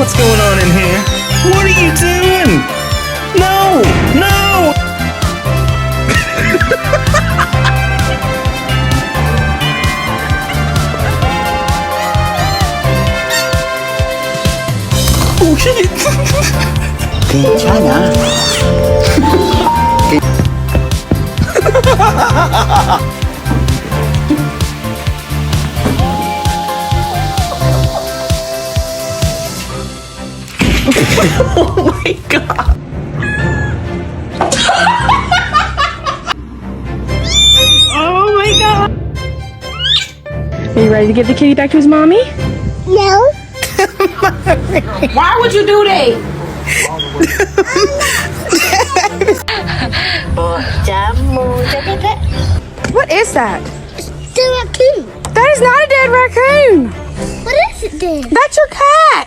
What's going on in here? What are you doing? No! No! Oh shit! 괜찮아. Oh my god! Oh my god! Are you ready to give the kitty back to his mommy? No. Why would you do that? What is that? It's the raccoon. That is not a dead raccoon. What is it then? That's your cat.